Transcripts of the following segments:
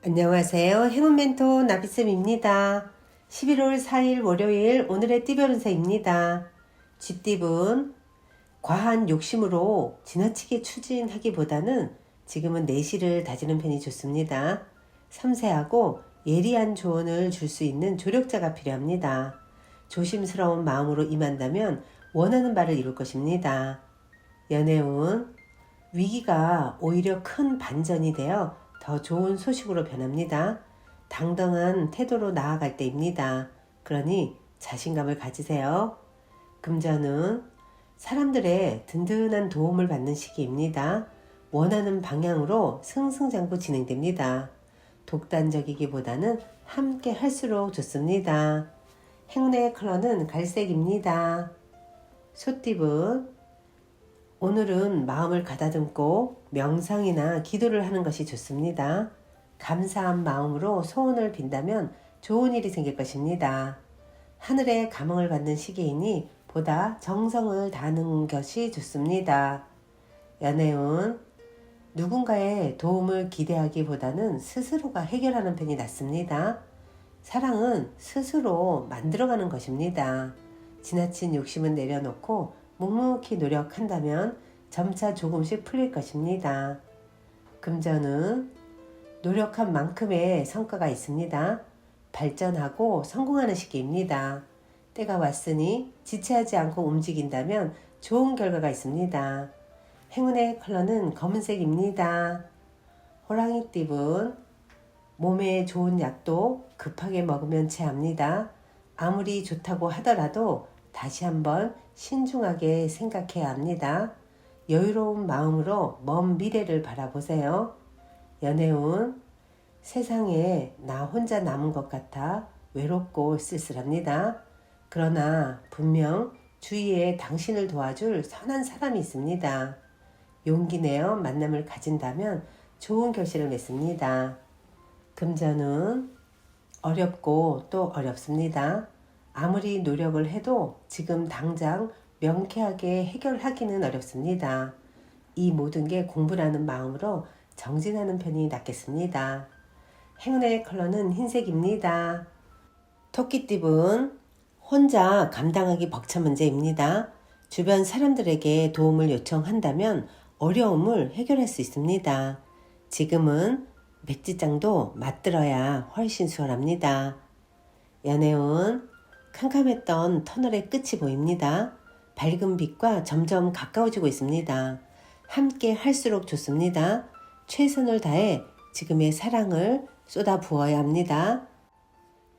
안녕하세요. 행운 멘토 나비쌤입니다. 11월 4일 월요일 오늘의 띠별 운세입니다. 쥐띠분 과한 욕심으로 지나치게 추진하기보다는 지금은 내실을 다지는 편이 좋습니다. 섬세하고 예리한 조언을 줄 수 있는 조력자가 필요합니다. 조심스러운 마음으로 임한다면 원하는 바를 이룰 것입니다. 연애운 위기가 오히려 큰 반전이 되어 더 좋은 소식으로 변합니다. 당당한 태도로 나아갈 때입니다. 그러니 자신감을 가지세요. 금전은 사람들의 든든한 도움을 받는 시기입니다. 원하는 방향으로 승승장구 진행됩니다. 독단적이기보다는 함께 할수록 좋습니다. 행운의 컬러는 갈색입니다. 소띠분 오늘은 마음을 가다듬고 명상이나 기도를 하는 것이 좋습니다. 감사한 마음으로 소원을 빈다면 좋은 일이 생길 것입니다. 하늘의 감흥을 받는 시기이니 보다 정성을 다하는 것이 좋습니다. 연애운 누군가의 도움을 기대하기보다는 스스로가 해결하는 편이 낫습니다. 사랑은 스스로 만들어가는 것입니다. 지나친 욕심은 내려놓고 묵묵히 노력한다면 점차 조금씩 풀릴 것입니다. 금전은 노력한 만큼의 성과가 있습니다. 발전하고 성공하는 시기입니다. 때가 왔으니 지체하지 않고 움직인다면 좋은 결과가 있습니다. 행운의 컬러는 검은색입니다. 호랑이띠분 몸에 좋은 약도 급하게 먹으면 체합니다. 아무리 좋다고 하더라도 다시 한번 신중하게 생각해야 합니다. 여유로운 마음으로 먼 미래를 바라보세요. 연애운 세상에 나 혼자 남은 것 같아 외롭고 쓸쓸합니다. 그러나 분명 주위에 당신을 도와줄 선한 사람이 있습니다. 용기 내어 만남을 가진다면 좋은 결실을 맺습니다. 금전은 어렵고 또 어렵습니다. 아무리 노력을 해도 지금 당장 명쾌하게 해결하기는 어렵습니다. 이 모든 게 공부라는 마음으로 정진하는 편이 낫겠습니다. 행운의 컬러는 흰색입니다. 토끼띠분 혼자 감당하기 벅찬 문제입니다. 주변 사람들에게 도움을 요청한다면 어려움을 해결할 수 있습니다. 지금은 백지장도 맞들어야 훨씬 수월합니다. 연애운 캄캄했던 터널의 끝이 보입니다. 밝은 빛과 점점 가까워지고 있습니다. 함께 할수록 좋습니다. 최선을 다해 지금의 사랑을 쏟아 부어야 합니다.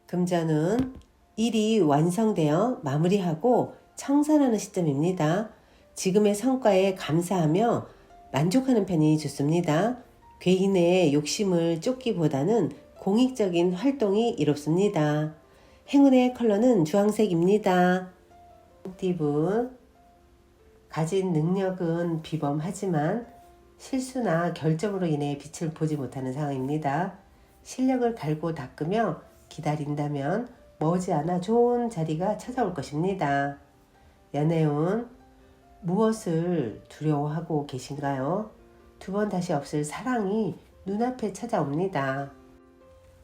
금전은 일이 완성되어 마무리하고 청산하는 시점입니다. 지금의 성과에 감사하며 만족하는 편이 좋습니다. 개인의 욕심을 쫓기보다는 공익적인 활동이 이롭습니다. 행운의 컬러는 주황색입니다. 띠분 가진 능력은 비범하지만 실수나 결점으로 인해 빛을 보지 못하는 상황입니다. 실력을 갈고 닦으며 기다린다면 머지않아 좋은 자리가 찾아올 것입니다. 연애운 무엇을 두려워하고 계신가요? 두 번 다시 없을 사랑이 눈앞에 찾아옵니다.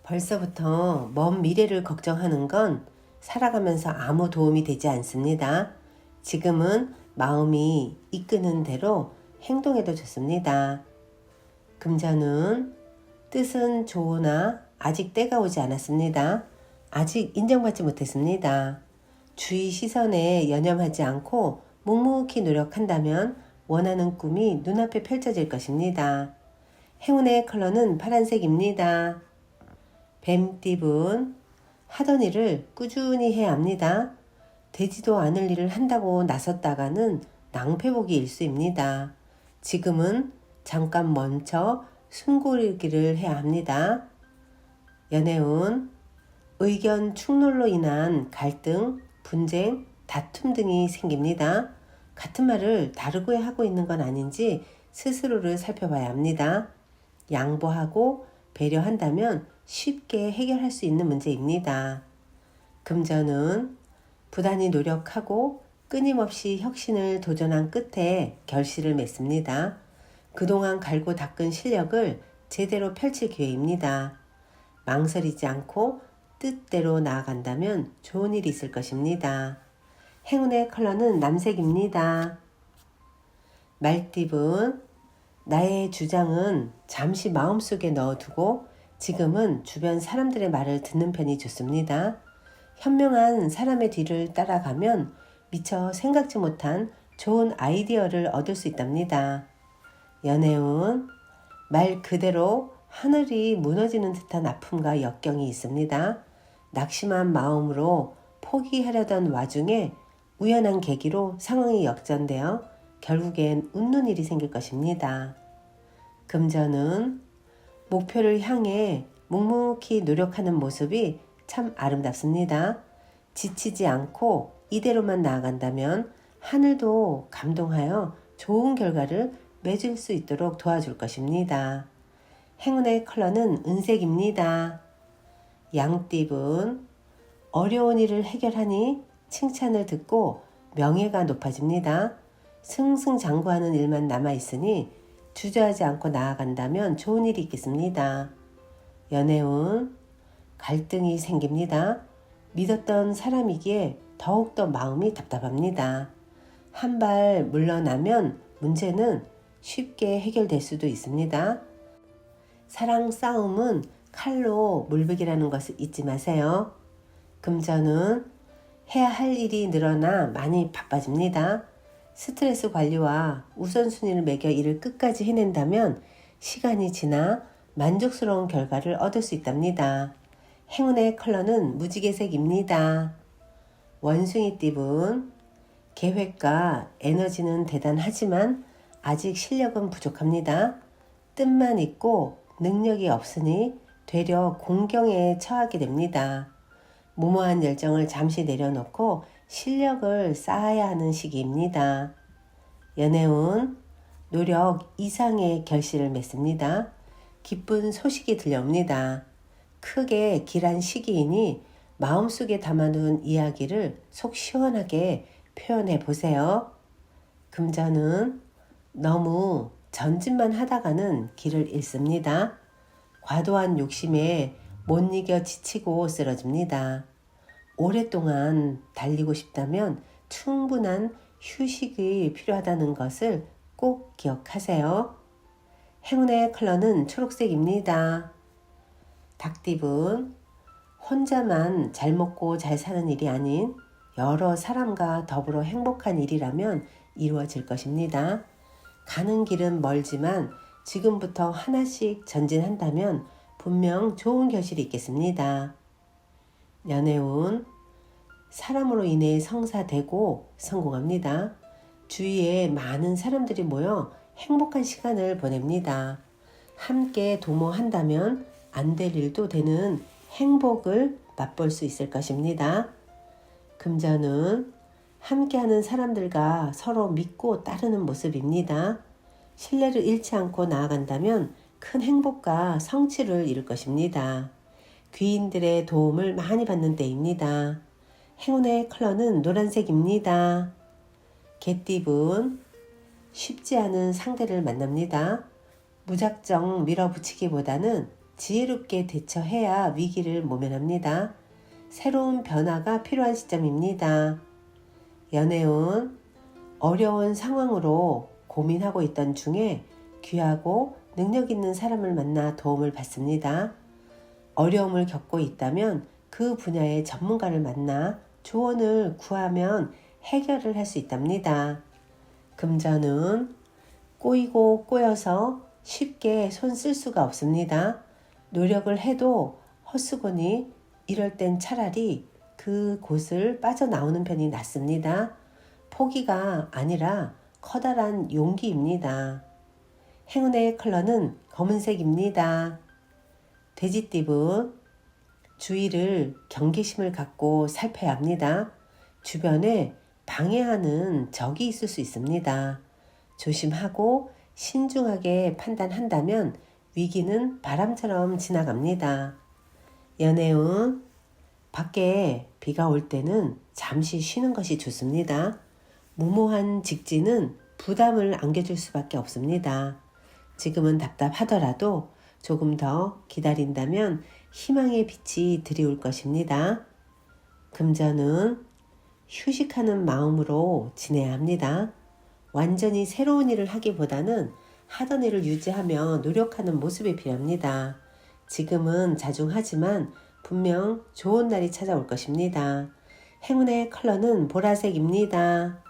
벌써부터 먼 미래를 걱정하는 건 살아가면서 아무 도움이 되지 않습니다. 지금은 마음이 이끄는 대로 행동해도 좋습니다. 금전은 뜻은 좋으나 아직 때가 오지 않았습니다. 아직 인정받지 못했습니다. 주위 시선에 연연하지 않고 묵묵히 노력한다면 원하는 꿈이 눈앞에 펼쳐질 것입니다. 행운의 컬러는 파란색입니다. 뱀띠분 하던 일을 꾸준히 해야 합니다. 되지도 않을 일을 한다고 나섰다가는 낭패보기 일수입니다. 지금은 잠깐 멈춰 숨 고르기를 해야 합니다. 연애운 의견 충돌로 인한 갈등, 분쟁, 다툼 등이 생깁니다. 같은 말을 다르게 하고 있는 건 아닌지 스스로를 살펴봐야 합니다. 양보하고 배려한다면 쉽게 해결할 수 있는 문제입니다. 금전은 부단히 노력하고 끊임없이 혁신을 도전한 끝에 결실을 맺습니다. 그동안 갈고 닦은 실력을 제대로 펼칠 기회입니다. 망설이지 않고 뜻대로 나아간다면 좋은 일이 있을 것입니다. 행운의 컬러는 남색입니다. 말띠분, 나의 주장은 잠시 마음속에 넣어두고 지금은 주변 사람들의 말을 듣는 편이 좋습니다. 현명한 사람의 뒤를 따라가면 미처 생각지 못한 좋은 아이디어를 얻을 수 있답니다. 연애운, 말 그대로 하늘이 무너지는 듯한 아픔과 역경이 있습니다. 낙심한 마음으로 포기하려던 와중에 우연한 계기로 상황이 역전되어 결국엔 웃는 일이 생길 것입니다. 금전은 목표를 향해 묵묵히 노력하는 모습이 참 아름답습니다. 지치지 않고 이대로만 나아간다면 하늘도 감동하여 좋은 결과를 맺을 수 있도록 도와줄 것입니다. 행운의 컬러는 은색입니다. 양띠분, 어려운 일을 해결하니 칭찬을 듣고 명예가 높아집니다. 승승장구하는 일만 남아있으니 주저하지 않고 나아간다면 좋은 일이 있겠습니다. 연애운, 갈등이 생깁니다. 믿었던 사람이기에 더욱더 마음이 답답합니다. 한 발 물러나면 문제는 쉽게 해결될 수도 있습니다. 사랑 싸움은 칼로 물베기라는 것을 잊지 마세요. 금전은 해야 할 일이 늘어나 많이 바빠집니다. 스트레스 관리와 우선순위를 매겨 일을 끝까지 해낸다면 시간이 지나 만족스러운 결과를 얻을 수 있답니다. 행운의 컬러는 무지개색입니다. 원숭이띠분, 계획과 에너지는 대단하지만 아직 실력은 부족합니다. 뜻만 있고 능력이 없으니 되려 공경에 처하게 됩니다. 무모한 열정을 잠시 내려놓고 실력을 쌓아야 하는 시기입니다. 연애운, 노력 이상의 결실을 맺습니다. 기쁜 소식이 들려옵니다. 크게 길한 시기이니 마음속에 담아둔 이야기를 속 시원하게 표현해 보세요. 금전은 너무 전진만 하다가는 길을 잃습니다. 과도한 욕심에 못 이겨 지치고 쓰러집니다. 오랫동안 달리고 싶다면 충분한 휴식이 필요하다는 것을 꼭 기억하세요. 행운의 컬러는 초록색입니다. 닭띠분, 혼자만 잘 먹고 잘 사는 일이 아닌 여러 사람과 더불어 행복한 일이라면 이루어질 것입니다. 가는 길은 멀지만 지금부터 하나씩 전진한다면 분명 좋은 결실이 있겠습니다. 연애운, 사람으로 인해 성사되고 성공합니다. 주위에 많은 사람들이 모여 행복한 시간을 보냅니다. 함께 도모한다면 안 될 일도 되는 행복을 맛볼 수 있을 것입니다. 금전은 함께하는 사람들과 서로 믿고 따르는 모습입니다. 신뢰를 잃지 않고 나아간다면 큰 행복과 성취를 이룰 것입니다. 귀인들의 도움을 많이 받는 때입니다. 행운의 컬러는 노란색입니다. 개띠분, 쉽지 않은 상대를 만납니다. 무작정 밀어붙이기보다는 지혜롭게 대처해야 위기를 모면합니다. 새로운 변화가 필요한 시점입니다. 연애운, 어려운 상황으로 고민하고 있던 중에 귀하고 능력 있는 사람을 만나 도움을 받습니다. 어려움을 겪고 있다면 그 분야의 전문가를 만나 조언을 구하면 해결을 할 수 있답니다. 금전은 꼬이고 꼬여서 쉽게 손 쓸 수가 없습니다. 노력을 해도 헛수고니 이럴 땐 차라리 그 곳을 빠져나오는 편이 낫습니다. 포기가 아니라 커다란 용기입니다. 행운의 컬러는 검은색입니다. 돼지띠분, 주의를 경계심을 갖고 살펴야 합니다. 주변에 방해하는 적이 있을 수 있습니다. 조심하고 신중하게 판단한다면 위기는 바람처럼 지나갑니다. 연애운, 밖에 비가 올 때는 잠시 쉬는 것이 좋습니다. 무모한 직진은 부담을 안겨줄 수밖에 없습니다. 지금은 답답하더라도 조금 더 기다린다면 희망의 빛이 드리울 것입니다. 금전은 휴식하는 마음으로 지내야 합니다. 완전히 새로운 일을 하기보다는 하던 일을 유지하며 노력하는 모습이 필요합니다. 지금은 자중하지만 분명 좋은 날이 찾아올 것입니다. 행운의 컬러는 보라색입니다.